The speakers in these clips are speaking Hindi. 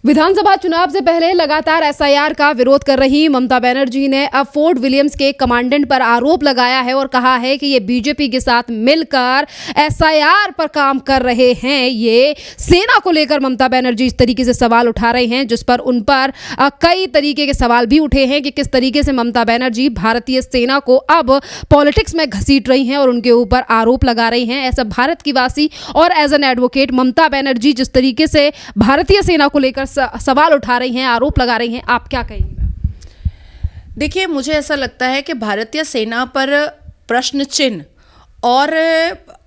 विधानसभा चुनाव से पहले लगातार एसआईआर का विरोध कर रही ममता बनर्जी ने अब फोर्ट विलियम्स के कमांडेंट पर आरोप लगाया है और कहा है कि ये बीजेपी के साथ मिलकर एसआईआर पर काम कर रहे हैं। ये सेना को लेकर ममता बनर्जी इस तरीके से सवाल उठा रहे हैं, जिस पर उन पर कई तरीके के सवाल भी उठे हैं कि किस तरीके से ममता बनर्जी भारतीय सेना को अब पॉलिटिक्स में घसीट रही हैं और उनके ऊपर आरोप लगा रही हैं। ऐसा भारत की वासी और as an advocate Mamata Banerjee जिस तरीके से भारतीय सेना को लेकर सवाल उठा रही हैं, आरोप लगा रही हैं, आप क्या कहेंगे? देखिए, मुझे ऐसा लगता है कि भारतीय सेना पर प्रश्न चिन्ह और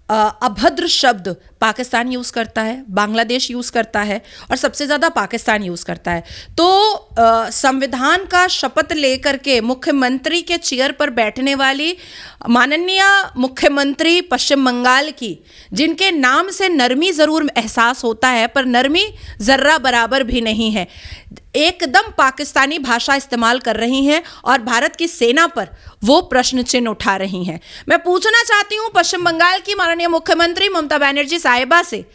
अभद्र शब्द पाकिस्तान यूज़ करता है, बांग्लादेश यूज़ करता है और सबसे ज़्यादा पाकिस्तान यूज़ करता है। तो संविधान का शपथ लेकर के मुख्यमंत्री के चेयर पर बैठने वाली माननीय मुख्यमंत्री पश्चिम बंगाल की, जिनके नाम से नरमी ज़रूर एहसास होता है पर नरमी ज़र्रा बराबर भी नहीं है, एकदम पाकिस्तानी भाषा इस्तेमाल कर रही हैं और भारत की सेना पर वो प्रश्न चिन्ह उठा रही हैं। मैं पूछना चाहती हूँ पश्चिम बंगाल की माननीय मुख्यमंत्री ममता बनर्जी साहिबा से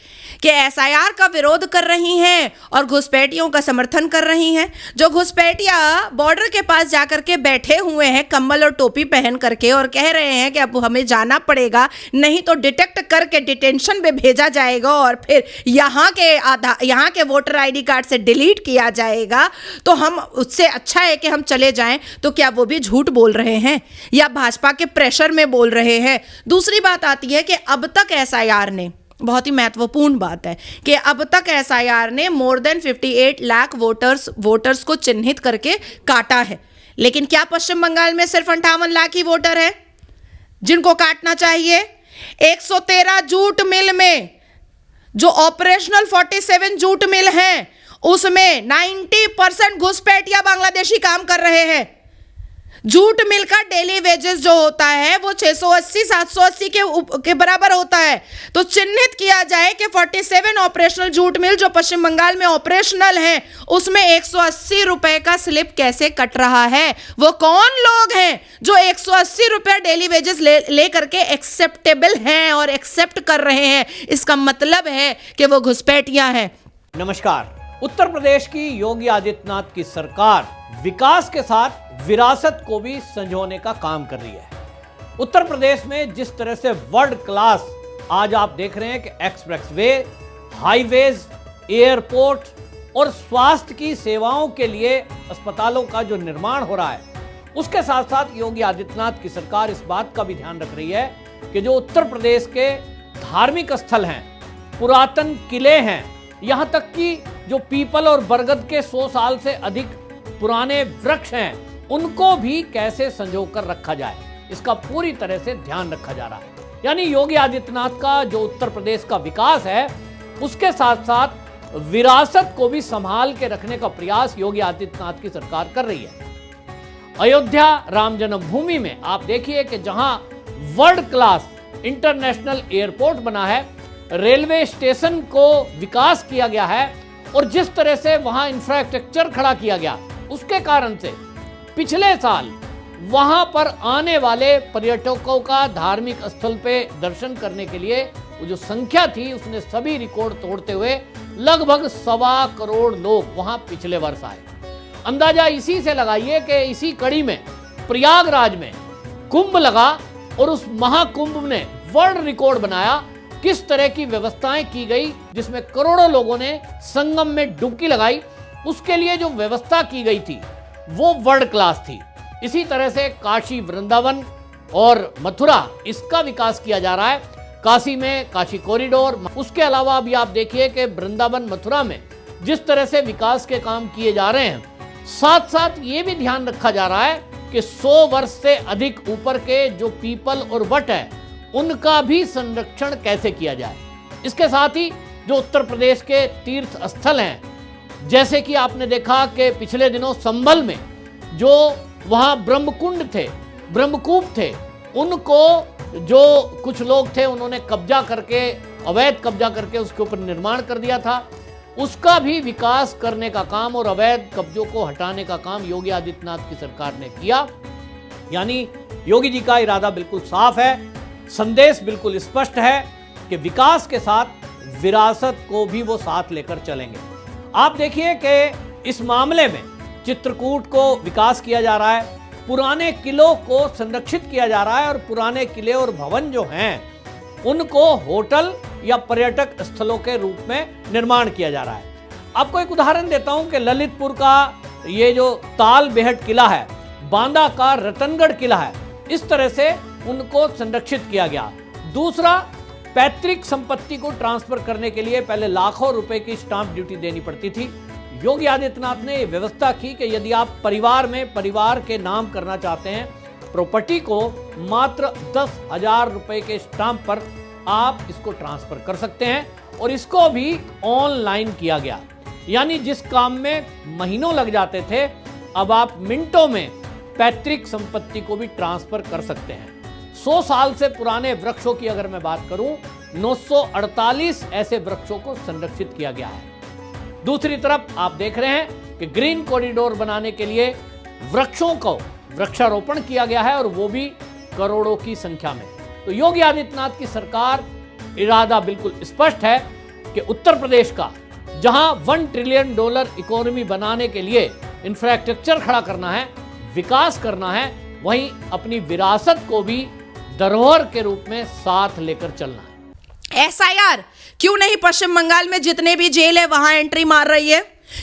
कि एसआईआर का विरोध कर रही हैं और घुसपैठियों का समर्थन कर रही हैं। जो घुसपैठिया बॉर्डर के पास जाकर के बैठे हुए हैं कंबल और टोपी पहन करके और कह रहे हैं कि अब हमें जाना पड़ेगा, नहीं तो डिटेक्ट करके डिटेंशन में भेजा जाएगा और फिर यहाँ के वोटर आईडी कार्ड से डिलीट किया जाएगा, तो हम उससे अच्छा है कि हम चले जाएं। तो क्या वो भी झूठ बोल रहे हैं या भाजपा के प्रेशर में बोल रहे हैं? दूसरी बात आती है कि अब तक एसआईआर ने, बहुत ही महत्वपूर्ण बात है कि अब तक एसआईआर ने मोर देन 58 लाख वोटर्स को चिन्हित करके काटा है। लेकिन क्या पश्चिम बंगाल में सिर्फ 58 लाख ही वोटर है जिनको काटना चाहिए? 113 जूट मिल में जो ऑपरेशनल 47 जूट मिल हैं उसमें 90% घुसपैठिया बांग्लादेशी काम कर रहे हैं। जूट मिल का डेली वेजेस जो होता है वो 680-780 के बराबर होता है। तो चिन्हित किया जाए कि 47 ऑपरेशनल जूट मिल जो पश्चिम बंगाल में ऑपरेशनल हैं उसमें 180 रुपए का स्लिप कैसे कट रहा है? वो कौन लोग हैं जो 180 रुपए डेली वेजेस ले करके एक्सेप्टेबल हैं और एक्सेप्ट कर रहे हैं? इसका मतलब है कि वो घुसपैठिया हैं। नमस्कार। उत्तर प्रदेश की योगी आदित्यनाथ की सरकार विकास के साथ विरासत को भी संजोने का काम कर रही है। उत्तर प्रदेश में जिस तरह से वर्ल्ड क्लास आज आप देख रहे हैं कि एक्सप्रेसवे, हाईवेज, एयरपोर्ट और स्वास्थ्य की सेवाओं के लिए अस्पतालों का जो निर्माण हो रहा है, उसके साथ साथ योगी आदित्यनाथ की सरकार इस बात का भी ध्यान रख रही है कि जो उत्तर प्रदेश के धार्मिक स्थल हैं, पुरातन किले हैं, यहां तक कि जो पीपल और बरगद के 100 साल से अधिक पुराने वृक्ष हैं, उनको भी कैसे संजो कर रखा जाए, इसका पूरी तरह से ध्यान रखा जा रहा है। यानी योगी आदित्यनाथ का जो उत्तर प्रदेश का विकास है, उसके साथ साथ विरासत को भी संभाल के रखने का प्रयास योगी आदित्यनाथ की सरकार कर रही है। अयोध्या राम जन्मभूमि में आप देखिए कि जहां वर्ल्ड क्लास इंटरनेशनल एयरपोर्ट बना है, रेलवे स्टेशन को विकास किया गया है और जिस तरह से वहां इंफ्रास्ट्रक्चर खड़ा किया गया, उसके कारण से पिछले साल वहां पर आने वाले पर्यटकों का धार्मिक स्थल पे दर्शन करने के लिए वो जो संख्या थी, उसने सभी रिकॉर्ड तोड़ते हुए लगभग 1.25 करोड़ लोग वहां पिछले वर्ष आए। अंदाजा इसी से लगाइए कि इसी कड़ी में प्रयागराज में कुंभ लगा और उस महाकुंभ ने वर्ल्ड रिकॉर्ड बनाया। किस तरह की व्यवस्थाएं की गई, जिसमें करोड़ों लोगों ने संगम में डुबकी लगाई, उसके लिए जो व्यवस्था की गई थी वो वर्ल्ड क्लास थी। इसी तरह से काशी, वृंदावन और मथुरा, इसका विकास किया जा रहा है। काशी में काशी कॉरिडोर, उसके अलावा अभी आप देखिए कि वृंदावन, मथुरा में जिस तरह से विकास के काम किए जा रहे हैं, साथ साथ ये भी ध्यान रखा जा रहा है कि 100 वर्ष से अधिक ऊपर के जो पीपल और वट है, उनका भी संरक्षण कैसे किया जाए। इसके साथ ही जो उत्तर प्रदेश के तीर्थ स्थल हैं, जैसे कि आपने देखा कि पिछले दिनों संभल में जो वहाँ ब्रह्मकुंड थे, ब्रह्मकूप थे, उनको जो कुछ लोग थे उन्होंने कब्जा करके, अवैध कब्जा करके उसके ऊपर निर्माण कर दिया था, उसका भी विकास करने का काम और अवैध कब्जों को हटाने का काम योगी आदित्यनाथ की सरकार ने किया। यानी योगी जी का इरादा बिल्कुल साफ है, संदेश बिल्कुल स्पष्ट है कि विकास के साथ विरासत को भी वो साथ लेकर चलेंगे। आप देखिए कि इस मामले में चित्रकूट को विकास किया जा रहा है, पुराने किलों को संरक्षित किया जा रहा है और पुराने किले और भवन जो हैं उनको होटल या पर्यटक स्थलों के रूप में निर्माण किया जा रहा है। आपको एक उदाहरण देता हूं कि ललितपुर का ये जो ताल बेहट किला है, बांदा का रतनगढ़ किला है, इस तरह से उनको संरक्षित किया गया। दूसरा, पैतृक संपत्ति को ट्रांसफर करने के लिए पहले लाखों रुपए की स्टांप ड्यूटी देनी पड़ती थी। योगी आदित्यनाथ ने व्यवस्था की कि यदि आप परिवार में परिवार के नाम करना चाहते हैं प्रॉपर्टी को, मात्र 10,000 रुपए के स्टांप पर आप इसको ट्रांसफर कर सकते हैं और इसको भी ऑनलाइन किया गया। यानी जिस काम में महीनों लग जाते थे, अब आप मिनटों में पैतृक संपत्ति को भी ट्रांसफर कर सकते हैं। 100 साल से पुराने वृक्षों की अगर मैं बात करूं, 948 ऐसे वृक्षों को संरक्षित किया गया है। दूसरी तरफ आप देख रहे हैं कि ग्रीन कॉरिडोर बनाने के लिए वृक्षों को वृक्षारोपण किया गया है और वो भी करोड़ों की संख्या में। तो योगी आदित्यनाथ की सरकार इरादा बिल्कुल स्पष्ट है कि उत्तर प्रदेश का जहां $1 ट्रिलियन इकोनॉमी बनाने के लिए इंफ्रास्ट्रक्चर खड़ा करना है, विकास करना है, वहीं अपनी विरासत को भी धरोहर के रूप में साथ लेकर चलना है। एसआईआर क्यों नहीं पश्चिम बंगाल में जितने भी जेल है वहां एंट्री मार रही है?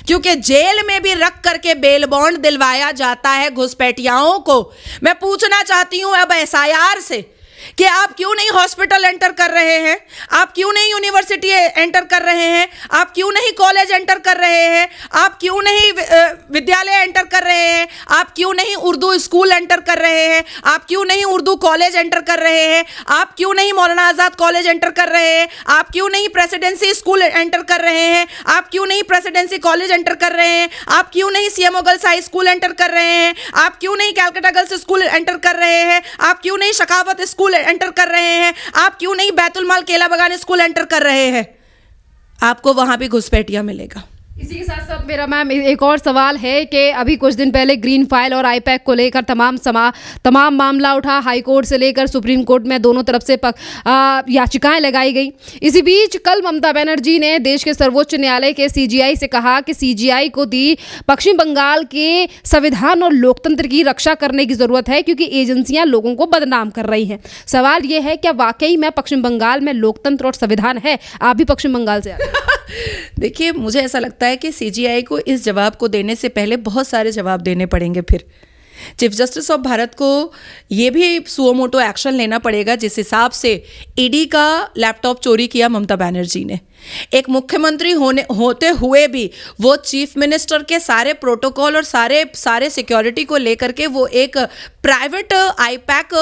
क्योंकि जेल में भी रख करके बेल बॉन्ड दिलवाया जाता है घुसपैठियाओं को। मैं पूछना चाहती हूं अब एसआईआर से कि आप क्यों नहीं हॉस्पिटल एंटर कर रहे हैं, आप क्यों नहीं यूनिवर्सिटी एंटर कर रहे हैं, आप क्यों नहीं कॉलेज एंटर कर रहे हैं, आप क्यों नहीं विद्यालय एंटर कर रहे हैं, आप क्यों नहीं उर्दू स्कूल एंटर कर रहे हैं, आप क्यों नहीं उर्दू कॉलेज एंटर कर रहे हैं, आप क्यों नहीं मौलाना आजाद कॉलेज एंटर कर रहे हैं, आप क्यों नहीं प्रेसिडेंसी स्कूल एंटर कर रहे हैं, आप क्यों नहीं प्रेसिडेंसी कॉलेज एंटर कर रहे हैं, आप क्यों नहीं CMO girls high school enter कर रहे हैं, आप क्यों नहीं कैलकाटा गर्ल्स स्कूल एंटर कर रहे हैं, आप क्यों नहीं शकावत स्कूल एंटर कर रहे हैं, आप क्यों नहीं बैतुल माल केला बगान स्कूल एंटर कर रहे हैं? आपको वहां भी घुसपैठिया मिलेगा। इसी के साथ साथ मेरा मैम एक और सवाल है कि अभी कुछ दिन पहले ग्रीन फाइल और आईपैक को लेकर तमाम मामला उठा, हाई कोर्ट से लेकर सुप्रीम कोर्ट में दोनों तरफ से याचिकाएं लगाई गई। इसी बीच कल ममता बनर्जी ने देश के सर्वोच्च न्यायालय के सीजीआई से कहा कि सीजीआई को दी पश्चिम बंगाल के संविधान और लोकतंत्र की रक्षा करने की जरूरत है, क्योंकि एजेंसियां लोगों को बदनाम कर रही हैं। सवाल यह है, क्या वाकई में पश्चिम बंगाल में लोकतंत्र और संविधान है? आप भी पश्चिम बंगाल से देखिए, मुझे ऐसा लगता है कि सीजीआई को इस जवाब को देने से पहले बहुत सारे जवाब देने पड़ेंगे। फिर चीफ जस्टिस ऑफ भारत को ये भी सुओ मोटो एक्शन लेना पड़ेगा जिस हिसाब से ईडी का लैपटॉप चोरी किया ममता बनर्जी ने। एक मुख्यमंत्री होते हुए भी वो चीफ मिनिस्टर के सारे प्रोटोकॉल और सारे सिक्योरिटी को लेकर के वो एक प्राइवेट आईपैक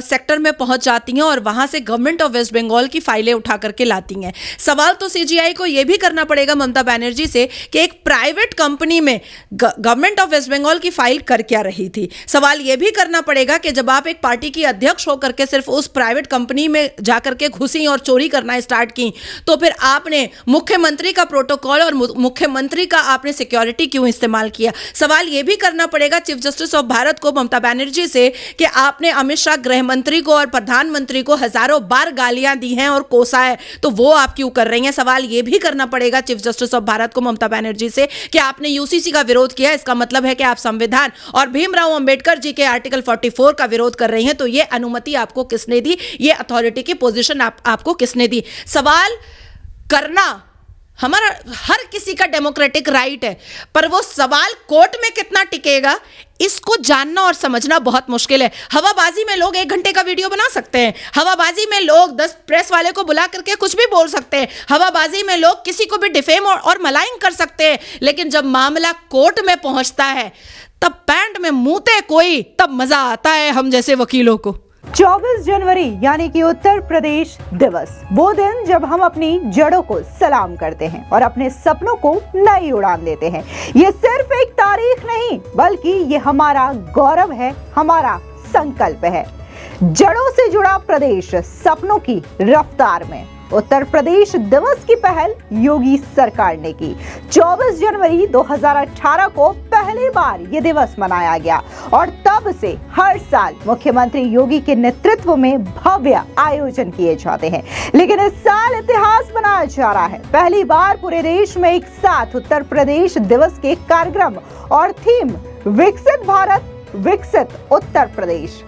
सेक्टर में पहुंच जाती हैं और वहां से गवर्नमेंट ऑफ वेस्ट बंगाल की फाइलें उठा करके लाती हैं। सवाल तो सीजीआई को ये भी करना पड़ेगा ममता बनर्जी से कि एक प्राइवेट कंपनी में गवर्नमेंट ऑफ वेस्ट बंगाल की फाइल कर क्या रही थी। सवाल ये भी करना पड़ेगा कि जब आप एक पार्टी की अध्यक्ष होकर के सिर्फ उस प्राइवेट कंपनी में जाकर के घुसी और चोरी करना स्टार्ट की, तो फिर आपने मुख्यमंत्री का प्रोटोकॉल और मुख्यमंत्री का आपने सिक्योरिटी क्यों इस्तेमाल किया। सवाल यह भी करना पड़ेगा चीफ जस्टिस ऑफ भारत को ममता बनर्जी से कि आपने अमित शाह गृह मंत्री को और प्रधानमंत्री को हजारों बार गालियां दी हैं और कोसा है, तो वो आप क्यों कर रही हैं। सवाल यह भी करना पड़ेगा चीफ जस्टिस ऑफ भारत को ममता बनर्जी से कि आपने यूसीसी का विरोध किया, इसका मतलब है कि आप संविधान और भीमराव अंबेडकर जी के आर्टिकल 44 का विरोध कर रही हैं, तो ये अनुमति आपको किसने दी, ये अथॉरिटी की पोजीशन आपको किसने दी। सवाल करना हमारा हर किसी का डेमोक्रेटिक राइट है, पर वो सवाल कोर्ट में कितना टिकेगा इसको जानना और समझना बहुत मुश्किल है। हवाबाजी में लोग 1 घंटे का वीडियो बना सकते हैं, हवाबाजी में लोग 10 प्रेस वाले को बुला करके कुछ भी बोल सकते हैं, हवाबाजी में लोग किसी को भी डिफेम और मलाइन कर सकते हैं, लेकिन जब मामला कोर्ट में पहुंचता है तब पैंट में मुंहते कोई, तब मजा आता है हम जैसे वकीलों को। 24 जनवरी यानी कि उत्तर प्रदेश दिवस, वो दिन जब हम अपनी जड़ों को सलाम करते हैं और अपने सपनों को नई उड़ान देते हैं। ये सिर्फ एक तारीख नहीं, बल्कि ये हमारा गौरव है, हमारा संकल्प है। जड़ों से जुड़ा प्रदेश सपनों की रफ्तार में उत्तर प्रदेश दिवस की पहल योगी सरकार ने की। 24 जनवरी 2018 को पहले पहली बार ये दिवस मनाया गया और तब से हर साल मुख्यमंत्री योगी के नेतृत्व में भव्य आयोजन किए जाते हैं। लेकिन इस साल इतिहास बनाया जा रहा है। पहली बार पूरे देश में एक साथ उत्तर प्रदेश दिवस के कार्यक्रम और थीम विकसित भारत विकसित उत्तर प्रदेश।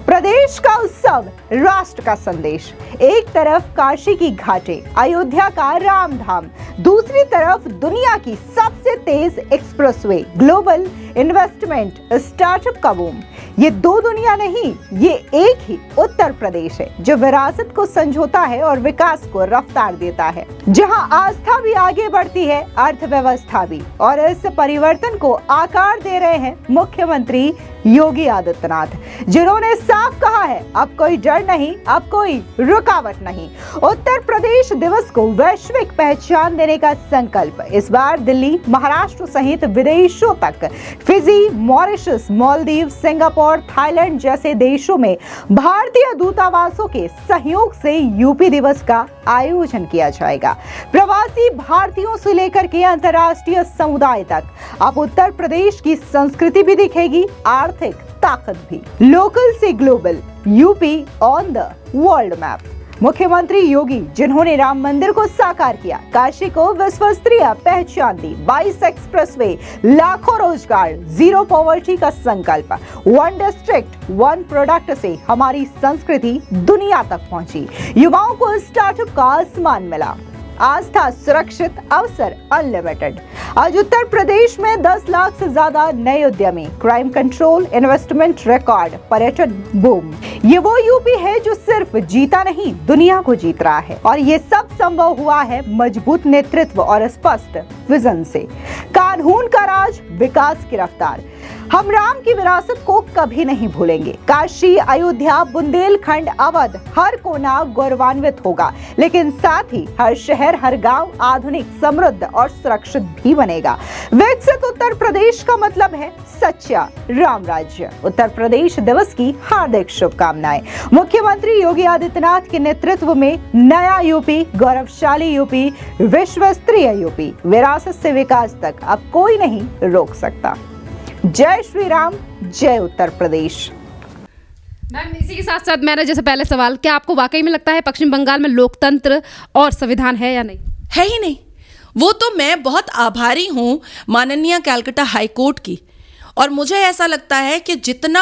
प्रदेश का उत्सव, राष्ट्र का संदेश। एक तरफ काशी की घाटें, अयोध्या का राम धाम, दूसरी तरफ दुनिया की सबसे तेज एक्सप्रेसवे, ग्लोबल इन्वेस्टमेंट, स्टार्टअप का बूम। ये दो दुनिया नहीं, ये एक ही उत्तर प्रदेश है जो विरासत को संजोता है और विकास को रफ्तार देता है, जहां आस्था भी आगे बढ़ती है, अर्थव्यवस्था भी। और इस परिवर्तन को आकार दे रहे हैं मुख्यमंत्री योगी आदित्यनाथ, जिन्होंने साफ कहा है अब कोई डर नहीं, अब कोई रुकावट नहीं। उत्तर प्रदेश दिवस को वैश्विक पहचान देने का संकल्प इस बार दिल्ली, महाराष्ट्र सहित विदेशों तक, Fiji, Mauritius, Maldives, Singapore, Thailand जैसे देशों में भारतीय दूतावासों के सहयोग से यूपी दिवस का आयोजन किया जाएगा। प्रवासी भारतीयों से लेकर के अंतर्राष्ट्रीय समुदाय तक अब उत्तर प्रदेश की संस्कृति भी दिखेगी, आर्थिक ताकत भी। लोकल से global, UP on the world map. मुख्यमंत्री योगी, जिन्होंने राम मंदिर को साकार किया, काशी को विश्व स्तरीय पहचान दी, 22 एक्सप्रेसवे, लाखों रोजगार, जीरो पॉवर्टी का संकल्प, वन डिस्ट्रिक्ट वन प्रोडक्ट से हमारी संस्कृति दुनिया तक पहुंची, युवाओं को स्टार्टअप का आसमान मिला, आस्था सुरक्षित, अवसर अनलिमिटेड। आज उत्तर प्रदेश में 10 लाख से ज्यादा नए उद्यमी, क्राइम कंट्रोल, इन्वेस्टमेंट रिकॉर्ड, पर्यटन बूम। ये वो यूपी है जो सिर्फ जीता नहीं, दुनिया को जीत रहा है। और ये सब संभव हुआ है मजबूत नेतृत्व और स्पष्ट विजन से। कानून का राज, विकास की रफ्तार। हम राम की विरासत को कभी नहीं भूलेंगे। काशी, अयोध्या, बुंदेलखंड, अवध, हर कोना गौरवान्वित होगा, लेकिन साथ ही हर शहर, हर गांव आधुनिक, समृद्ध और सुरक्षित भी बनेगा। विकसित उत्तर प्रदेश का मतलब है सच्चा राम राज्य। उत्तर प्रदेश दिवस की हार्दिक शुभकामनाएं। मुख्यमंत्री योगी आदित्यनाथ के नेतृत्व में नया यूपी, गौरवशाली यूपी, विश्व स्तरीय यूपी, विरासत से विकास तक अब कोई नहीं रोक सकता। जय श्री राम, जय उत्तर प्रदेश। मैम, इसी के साथ साथ मैंने जैसे पहले सवाल, क्या आपको वाकई में लगता है पश्चिम बंगाल में लोकतंत्र और संविधान है या नहीं? है ही नहीं। वो तो मैं बहुत आभारी हूँ माननीय कलकत्ता हाई कोर्ट की। और मुझे ऐसा लगता है कि जितना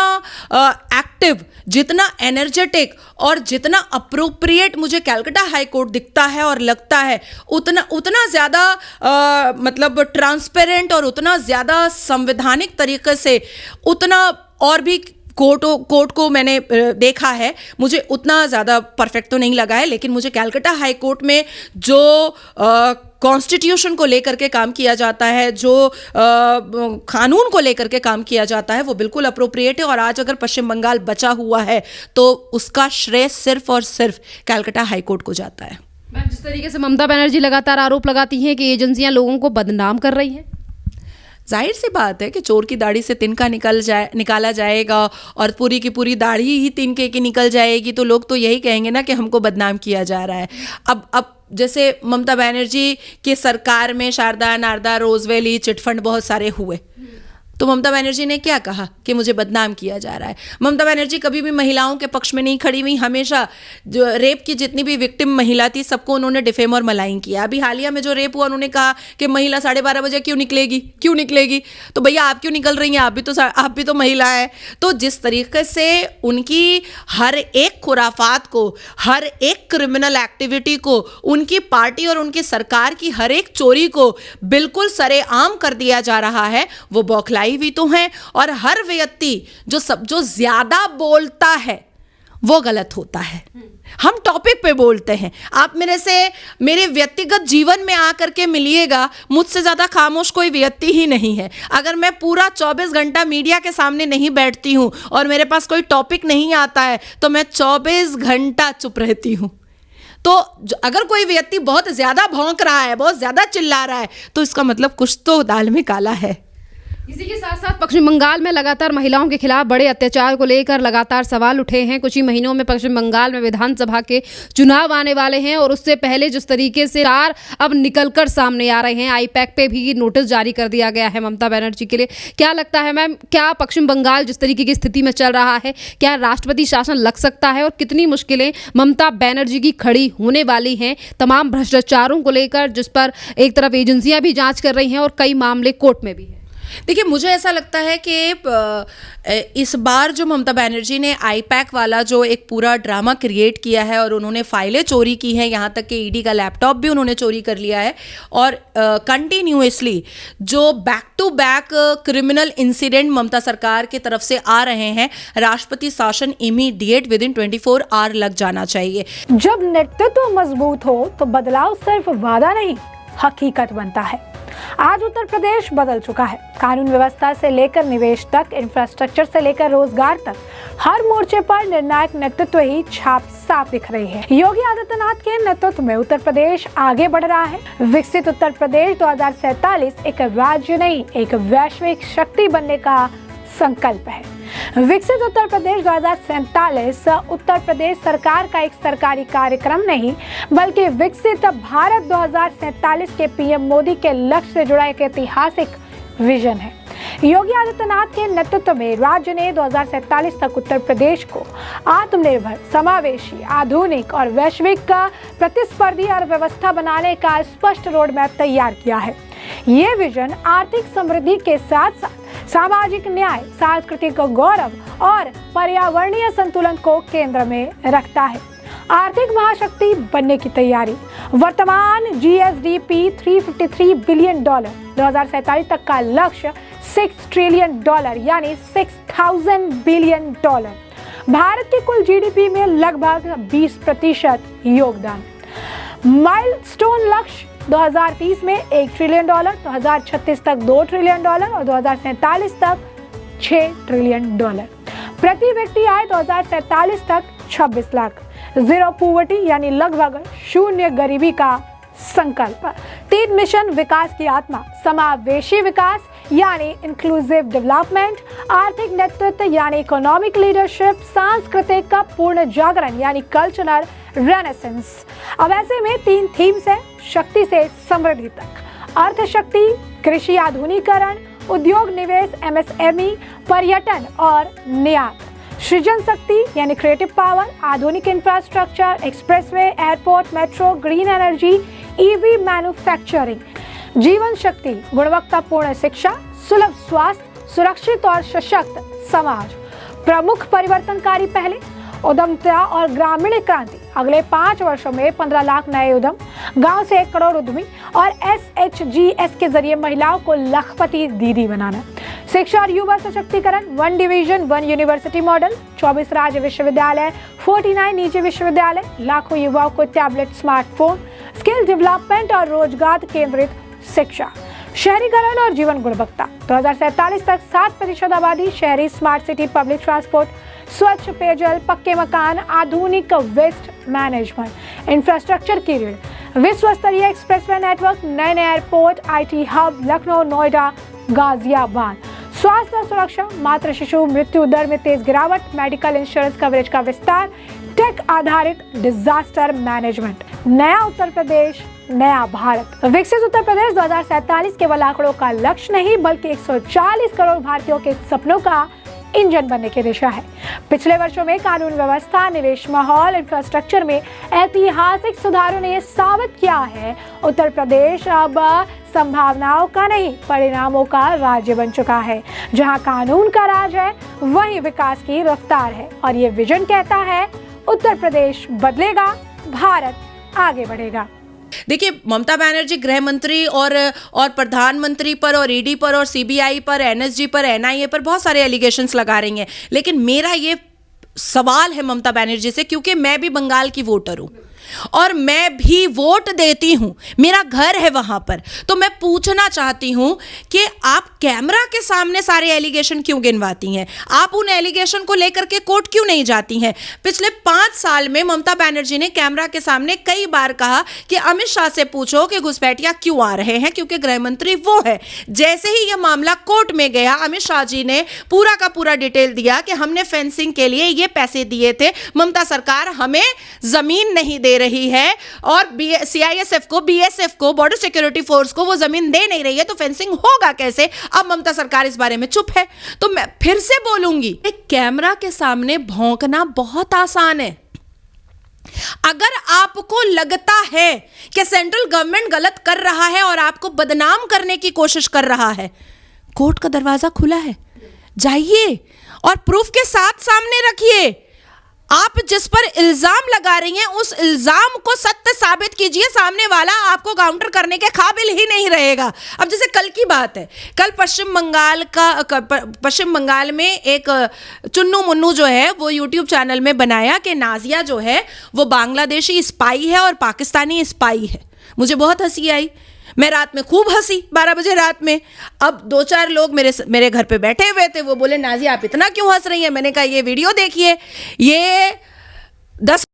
एक्टिव, जितना एनर्जेटिक और जितना अप्रोप्रिएट मुझे कलकत्ता हाई कोर्ट दिखता है और लगता है, उतना ज़्यादा मतलब ट्रांसपेरेंट और उतना ज़्यादा संवैधानिक तरीके से, उतना और भी कोर्ट को मैंने देखा है, मुझे उतना ज़्यादा परफेक्ट तो नहीं लगा है। लेकिन मुझे कलकत्ता हाई कोर्ट में जो कॉन्स्टिट्यूशन को लेकर के काम किया जाता है, जो कानून को लेकर के काम किया जाता है, वो बिल्कुल अप्रोप्रिएट है। और आज अगर पश्चिम बंगाल बचा हुआ है तो उसका श्रेय सिर्फ और सिर्फ कलकत्ता हाई कोर्ट को जाता है। मैम, जिस तरीके से ममता बनर्जी लगातार आरोप लगाती हैं कि एजेंसियां लोगों को बदनाम कर रही हैं, जाहिर सी बात है कि चोर की दाढ़ी से तिनका निकाला जाएगा और पूरी की पूरी दाढ़ी ही तिनके की निकल जाएगी, तो लोग तो यही कहेंगे ना कि हमको बदनाम किया जा रहा है। अब जैसे ममता बनर्जी की सरकार में शारदा, नारदा, रोजवेली, चिटफंड बहुत सारे हुए, तो ममता बनर्जी ने क्या कहा कि मुझे बदनाम किया जा रहा है। ममता बनर्जी कभी भी महिलाओं के पक्ष में नहीं खड़ी हुई, हमेशा जो रेप की जितनी भी विक्टिम महिला थी सबको उन्होंने डिफेम और मलाइन किया। अभी हालिया में जो रेप हुआ, उन्होंने कहा कि महिला 12:30 बजे क्यों निकलेगी, तो भैया आप क्यों निकल रही हैं, आप भी तो महिला है। तो जिस तरीके से उनकी हर एक खुराफात को, हर एक क्रिमिनल एक्टिविटी को, उनकी पार्टी और उनकी सरकार की हर एक चोरी को बिल्कुल सरेआम कर दिया जा रहा है, वो बौखलाई भी तो हैं। और हर व्यक्ति जो ज्यादा बोलता है वो गलत होता है। हम टॉपिक पे बोलते हैं। आप मेरे व्यक्तिगत जीवन में आकर के मिलिएगा, मुझसे ज्यादा खामोश कोई व्यक्ति ही नहीं है। अगर मैं पूरा 24 घंटा मीडिया के सामने नहीं बैठती हूं और मेरे पास कोई टॉपिक नहीं आता है तो मैं 24 घंटा चुप रहती हूं। तो अगर कोई व्यक्ति बहुत ज्यादा भौंक रहा है, बहुत ज्यादा चिल्ला रहा है, तो इसका मतलब कुछ तो दाल में काला है। इसी के साथ साथ साथ पश्चिम बंगाल में लगातार महिलाओं के खिलाफ बड़े अत्याचार को लेकर लगातार सवाल उठे हैं। कुछ ही महीनों में पश्चिम बंगाल में विधानसभा के चुनाव आने वाले हैं और उससे पहले जिस तरीके से तार अब निकलकर सामने आ रहे हैं, आईपैक पे भी नोटिस जारी कर दिया गया है ममता बनर्जी के लिए। क्या लगता है मैम, क्या पश्चिम बंगाल जिस तरीके की स्थिति में चल रहा है, क्या राष्ट्रपति शासन लग सकता है और कितनी मुश्किलें ममता बनर्जी की खड़ी होने वाली हैं तमाम भ्रष्टाचारों को लेकर, जिस पर एक तरफ एजेंसियां भी जांच कर रही हैं और कई मामले कोर्ट में भी है? देखिए, मुझे ऐसा लगता है कि इस बार जो ममता बनर्जी ने आईपैक वाला जो एक पूरा ड्रामा क्रिएट किया है और उन्होंने फाइलें चोरी की हैं, यहाँ तक कि ईडी का लैपटॉप भी उन्होंने चोरी कर लिया है और कंटिन्यूअसली जो back to back criminal incident Mamata सरकार की तरफ से आ रहे हैं, राष्ट्रपति शासन इमीडिएट विद इन 24 आवर लग जाना चाहिए। जब नेतृत्व मजबूत हो तो बदलाव सिर्फ वादा नहीं, हकीकत बनता है। आज उत्तर प्रदेश बदल चुका है। कानून व्यवस्था से लेकर निवेश तक, इंफ्रास्ट्रक्चर से लेकर रोजगार तक, हर मोर्चे पर निर्णायक नेतृत्व ही छाप साफ दिख रही है। योगी आदित्यनाथ के नेतृत्व में उत्तर प्रदेश आगे बढ़ रहा है। विकसित उत्तर प्रदेश 2047 एक राज्य नहीं, एक वैश्विक शक्ति बनने का संकल्प है। विकसित उत्तर प्रदेश 2047 उत्तर प्रदेश सरकार का एक सरकारी कार्यक्रम नहीं, बल्कि विकसित भारत 2047 के पीएम मोदी के लक्ष्य से जुड़ा एक ऐतिहासिक विजन है। योगी आदित्यनाथ के नेतृत्व में राज्य ने 2047 तक उत्तर प्रदेश को आत्मनिर्भर, समावेशी, आधुनिक और वैश्विक प्रतिस्पर्धी अर्थव्यवस्था बनाने का स्पष्ट रोड मैप तैयार किया है। ये विजन आर्थिक समृद्धि के साथ साथ सामाजिक न्याय, सांस्कृतिक गौरव और पर्यावरणीय संतुलन को केंद्र में रखता है। आर्थिक महाशक्ति बनने की तैयारी। वर्तमान GSDP $353 बिलियन, 2047 तक का लक्ष्य $6 ट्रिलियन यानी $6,000 बिलियन। भारत की कुल GDP में लगभग 20% योगदान। माइलस्टोन लक्ष्य 2030 में $1 ट्रिलियन, 2036 तक $2 ट्रिलियन और 2047 तक $6 ट्रिलियन। प्रति व्यक्ति आय 2047 तक 26 लाख। जीरो पॉवर्टी यानी लगभग शून्य गरीबी का संकल्प। 3 मिशन विकास की आत्मा, समावेशी विकास यानी इंक्लूसिव डेवलपमेंट, आर्थिक नेतृत्व यानी इकोनॉमिक लीडरशिप, सांस्कृतिक का पूर्ण जागरण यानी कल्चरल रेनेसेंस। अब ऐसे में 3 थीम्स है, शक्ति से समृद्धि तक। अर्थशक्ति, कृषि आधुनिकीकरण, उद्योग निवेश MSME, पर्यटन और निर्यात। सृजन शक्ति यानी क्रिएटिव पावर, आधुनिक infrastructure, expressway, airport, metro, green energy, EV manufacturing. जीवन शक्ति, गुणवत्तापूर्ण शिक्षा, सुलभ स्वास्थ्य, सुरक्षित और सशक्त समाज। प्रमुख परिवर्तनकारी पहले, उद्यमिता और ग्रामीण क्रांति। अगले 5 वर्षों में 15 लाख नए उद्यम, गांव से 1 करोड़ उद्यमी और SHGS के जरिए महिलाओं को लखपति दीदी बनाना। शिक्षा और युवा सशक्तिकरण, 1 डिवीजन 1 यूनिवर्सिटी मॉडल, 24 राज्य विश्वविद्यालय, 49 निजी विश्वविद्यालय, लाखों युवाओं को टैबलेट, स्मार्टफोन, स्किल डेवलपमेंट और रोजगार केंद्रित शिक्षा। शहरीकरण और जीवन गुणवत्ता, 2047 तक 7% आबादी, शहरी स्मार्ट सिटी, पब्लिक ट्रांसपोर्ट, स्वच्छ पेयजल, पक्के मकान, आधुनिक वेस्ट मैनेजमेंट, इंफ्रास्ट्रक्चर की रीढ़, विश्व स्तरीय एक्सप्रेसवे नेटवर्क, नए airport, IT hub, Lucknow, Noida, Ghaziabad. स्वास्थ्य और सुरक्षा, मातृ शिशु मृत्यु दर में तेज गिरावट, मेडिकल इंश्योरेंस कवरेज का विस्तार, टेक आधारित डिजास्टर मैनेजमेंट। नया उत्तर प्रदेश, नया भारत। विकसित उत्तर प्रदेश 2047 केवल आंकड़ों का लक्ष्य नहीं, बल्कि 140 करोड़ भारतीयों के सपनों का इंजन बनने की दिशा है। पिछले वर्षों में कानून व्यवस्था, निवेश माहौल, इंफ्रास्ट्रक्चर में ऐतिहासिक सुधारों ने यह साबित किया है, उत्तर प्रदेश अब संभावनाओं का नहीं, परिणामों का राज्य बन चुका है। जहां कानून का राज है, वहीं विकास की रफ्तार है और ये विजन कहता है, उत्तर प्रदेश बदलेगा, भारत आगे बढ़ेगा। देखिए, ममता बनर्जी गृह मंत्री और प्रधानमंत्री पर और ईडी पर और CBI पर, NSG पर, NIA पर बहुत सारे एलिगेशंस लगा रही हैं, लेकिन मेरा ये सवाल है ममता बनर्जी से, क्योंकि मैं भी बंगाल की वोटर हूँ, और मैं भी वोट देती हूं, मेरा घर है वहां पर, तो मैं पूछना चाहती हूं कि आप कैमरा के सामने सारे एलिगेशन क्यों गिनवाती हैं? आप उन एलिगेशन को लेकर के कोर्ट क्यों नहीं जाती हैं? पिछले 5 साल में ममता बनर्जी ने कैमरा के सामने कई बार कहा कि अमित शाह से पूछो कि घुसपैठिया क्यों आ रहे हैं, क्योंकि गृह मंत्री वो है। जैसे ही यह मामला कोर्ट में गया, अमित शाह जी ने पूरा का पूरा डिटेल दिया कि हमने फेंसिंग के लिए ये पैसे दिए थे, ममता सरकार हमें जमीन नहीं दे रही है और सीआईएसएफ को, बीएसएफ को, बॉर्डर सिक्योरिटी फोर्स को वो जमीन दे नहीं रही है, तो फेंसिंग होगा कैसे? अब ममता सरकार इस बारे में चुप है। तो मैं फिर से बोलूंगी, एक कैमरा के सामने भौंकना बहुत आसान है। अगर आपको लगता है कि सेंट्रल गवर्नमेंट गलत कर रहा है और आपको बदनाम करने की कोशिश कर रहा है, कोर्ट का दरवाजा खुला है, जाइए और प्रूफ के साथ सामने रखिए। आप जिस पर इल्जाम लगा रही हैं उस इल्जाम को सत्य साबित कीजिए, सामने वाला आपको काउंटर करने के काबिल ही नहीं रहेगा। अब जैसे कल की बात है, कल पश्चिम बंगाल में एक चुन्नू मुन्नू जो है वो यूट्यूब चैनल में बनाया कि नाजिया जो है वो बांग्लादेशी स्पाई है और पाकिस्तानी स्पाई है। मुझे बहुत हंसी आई, मैं रात में खूब हंसी, 12 बजे रात में। अब 2-4 लोग मेरे घर पे बैठे हुए थे, वो बोले नाजिया आप इतना क्यों हंस रही हैं? मैंने कहा ये वीडियो देखिए, ये 10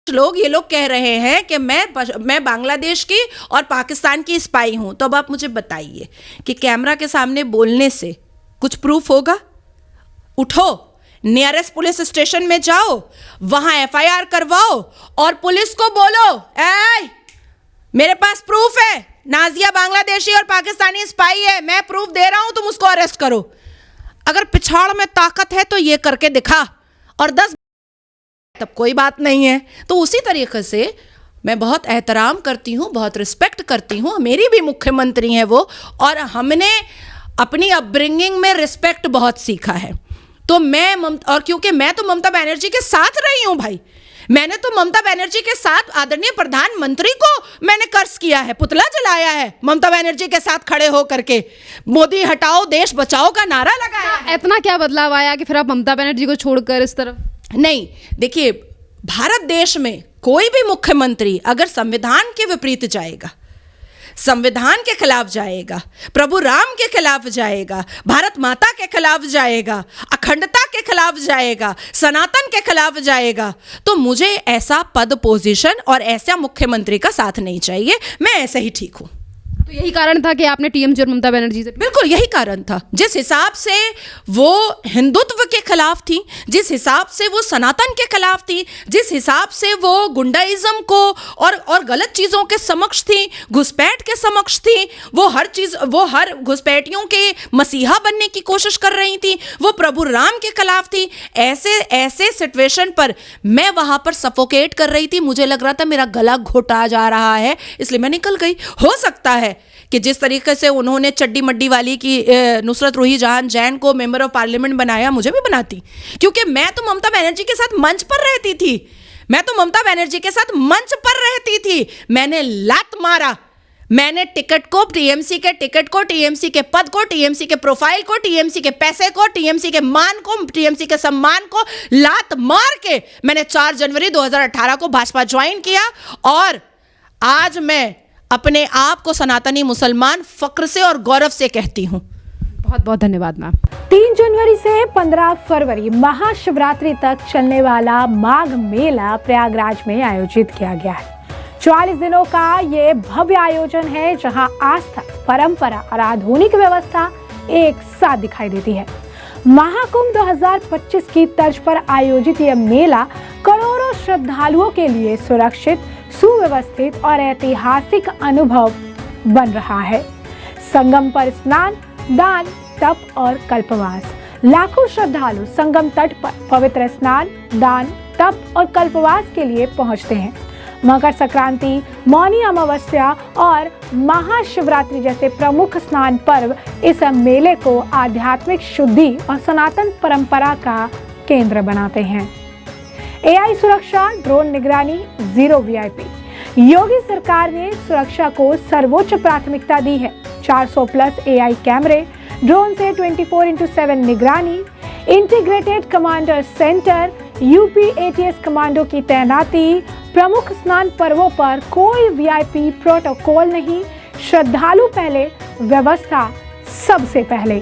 लोग ये लोग कह रहे हैं कि मैं बांग्लादेश की और पाकिस्तान की स्पाई हूं। तो अब आप मुझे बताइए कि कैमरा के सामने बोलने से कुछ प्रूफ होगा? उठो, नियरेस्ट पुलिस स्टेशन में जाओ, वहां एफआईआर करवाओ और पुलिस को बोलो, ए मेरे पास प्रूफ है, नाजिया बांग्लादेशी और पाकिस्तानी स्पाई है, मैं प्रूफ दे रहा हूं, तुम उसको अरेस्ट करो। अगर पिछाड़ में ताकत है तो ये करके दिखा, और 10 तब कोई बात नहीं है। तो उसी तरीके से मैं बहुत एहतराम करती हूं, बहुत रिस्पेक्ट करती हूं, मेरी भी मुख्यमंत्री हैं वो, और हमने अपनी अपब्रिंगिंग में रिस्पेक्ट बहुत सीखा है। तो और क्योंकि मैं तो ममता बनर्जी के साथ रही हूं भाई, मैंने तो ममता बनर्जी के साथ आदरणीय प्रधानमंत्री को मैंने कर्ज किया है, पुतला जलाया है, ममता बनर्जी के साथ खड़े होकर के मोदी हटाओ देश बचाओ का नारा लगाया है। इतना क्या बदलाव आया कि फिर आप ममता बनर्जी को छोड़कर इस तरफ? नहीं, देखिए, भारत देश में कोई भी मुख्यमंत्री अगर संविधान के विपरीत जाएगा, संविधान के खिलाफ जाएगा, प्रभु राम के खिलाफ जाएगा, भारत माता के खिलाफ जाएगा, अखंडता के खिलाफ जाएगा, सनातन के खिलाफ जाएगा, तो मुझे ऐसा पद पोजीशन और ऐसा मुख्यमंत्री का साथ नहीं चाहिए। मैं ऐसे ही ठीक हूं। तो यही कारण था कि आपने टीएमसी और ममता बनर्जी से? बिल्कुल यही कारण था। जिस हिसाब से वो हिंदुत्व के खिलाफ थी, जिस हिसाब से वो सनातन के खिलाफ थी, जिस हिसाब से वो गुंडाइज्म को और गलत चीज़ों के समक्ष थी, घुसपैठ के समक्ष थी, वो हर घुसपैठियों के मसीहा बनने की कोशिश कर रही थी, वो प्रभु राम के खिलाफ थी। ऐसे सिचुएशन पर मैं वहां पर सफोकेट कर रही थी, मुझे लग रहा था मेरा गला घोटा जा रहा है, इसलिए मैं निकल गई। हो सकता है कि जिस तरीके से उन्होंने चड्डी मड्डी वाली की नुसरत रूही जहान जैन को मेंबर ऑफ पार्लियामेंट बनाया, मुझे भी बनाती, क्योंकि मैं तो ममता बनर्जी के साथ मंच पर रहती थी। मैंने लात मारा, मैंने टिकट को, टीएमसी के टिकट को, टीएमसी के पद को, टीएमसी के प्रोफाइल को, टीएमसी के पैसे को, टीएमसी के मान को, टीएमसी के सम्मान को लात मार के मैंने 4 जनवरी 2018 को भाजपा ज्वाइन किया, और आज मैं अपने आप को सनातनी मुसलमान फक्र से और गौरव से कहती हूँ। बहुत बहुत धन्यवाद मैम। 3 जनवरी से 15 फरवरी महाशिवरात्रि तक चलने वाला माघ मेला प्रयागराज में आयोजित किया गया है। 44 दिनों का ये भव्य आयोजन है, जहां आस्था, परंपरा और आधुनिक व्यवस्था एक साथ दिखाई देती है। महाकुंभ 2025 की तर्ज पर आयोजित यह मेला करोड़ों श्रद्धालुओं के लिए सुरक्षित, सुव्यवस्थित और ऐतिहासिक अनुभव बन रहा है। संगम पर स्नान, दान, तप और कल्पवास। लाखों श्रद्धालु संगम तट पर पवित्र स्नान, दान, तप और कल्पवास के लिए पहुंचते हैं। मकर संक्रांति, मौनी अमावस्या और महाशिवरात्रि जैसे प्रमुख स्नान पर्व इस मेले को आध्यात्मिक शुद्धि और सनातन परंपरा का केंद्र बनाते हैं। एआई सुरक्षा, ड्रोन निगरानी, जीरो वीआईपी। योगी सरकार ने सुरक्षा को सर्वोच्च प्राथमिकता दी है। 400+ एआई कैमरे, ड्रोन से 24/7 निगरानी, integrated commander centre, UP ATS commando की तैनाती, प्रमुख स्नान पर्वों पर कोई वीआईपी प्रोटोकॉल नहीं, श्रद्धालु पहले, व्यवस्था सबसे पहले।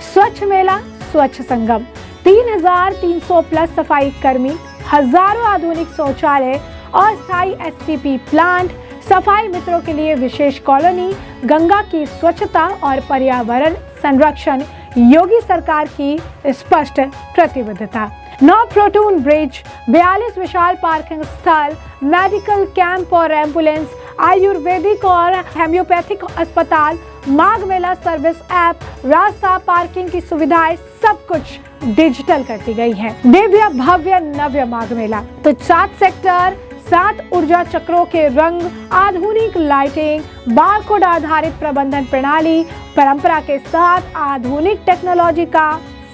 स्वच्छ मेला, स्वच्छ संगम, 3300 प्लस सफाई कर्मी, हजारों आधुनिक शौचालय, अस्थायी एसटीपी प्लांट, सफाई मित्रों के लिए विशेष कॉलोनी, गंगा की स्वच्छता और पर्यावरण संरक्षण, योगी सरकार की स्पष्ट प्रतिबद्धता। 9 प्रोटून ब्रिज, 42 विशाल पार्किंग स्थल, मेडिकल कैंप और एम्बुलेंस, आयुर्वेदिक और होम्योपैथिक अस्पताल, माघ मेला सर्विस ऐप, रास्ता, पार्किंग की सुविधाएं, सब कुछ डिजिटल कर दी गई है। दिव्य भव्य नव्य माघ मेला, तो 7 सेक्टर, 7 ऊर्जा चक्रों के रंग, आधुनिक लाइटिंग, बारकोड आधारित प्रबंधन प्रणाली, परंपरा के साथ आधुनिक टेक्नोलॉजी का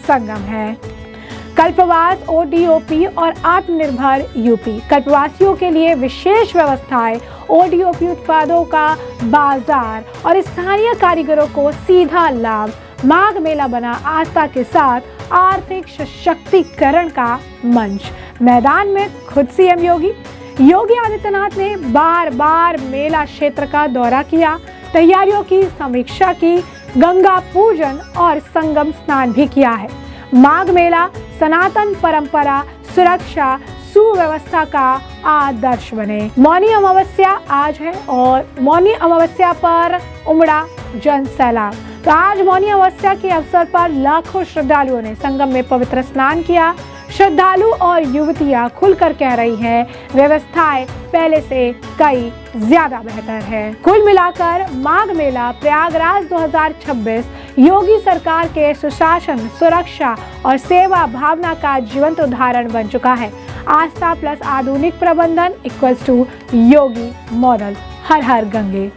संगम है। कल्पवास, ओडीओपी और आत्मनिर्भर यूपी, कल्पवासियों के लिए विशेष व्यवस्थाएं, ओडीओपी उत्पादों का बाजार और स्थानीय कारीगरों को सीधा लाभ। माघ मेला बना आस्था के साथ आर्थिक सशक्तिकरण का मंच। मैदान में खुद सीएम योगी आदित्यनाथ ने बार बार मेला क्षेत्र का दौरा किया, तैयारियों की समीक्षा की, गंगा पूजन और संगम स्नान भी किया है। माघ मेला सनातन परंपरा, सुरक्षा, सुव्यवस्था का आदर्श बने। मौनी अमावस्या आज है और मौनी अमावस्या पर उमड़ा जन सैलाब। तो आज मौनी अमावस्या के अवसर पर लाखों श्रद्धालुओं ने संगम में पवित्र स्नान किया। श्रद्धालु और युवतियां खुलकर कह रही हैं, व्यवस्थाएं पहले से कई ज्यादा बेहतर है। कुल मिलाकर माघ मेला प्रयागराज 2026 योगी सरकार के सुशासन, सुरक्षा और सेवा भावना का जीवंत उदाहरण बन चुका है। आस्था प्लस आधुनिक प्रबंधन इक्वल्स टू योगी मॉडल। हर हर गंगे।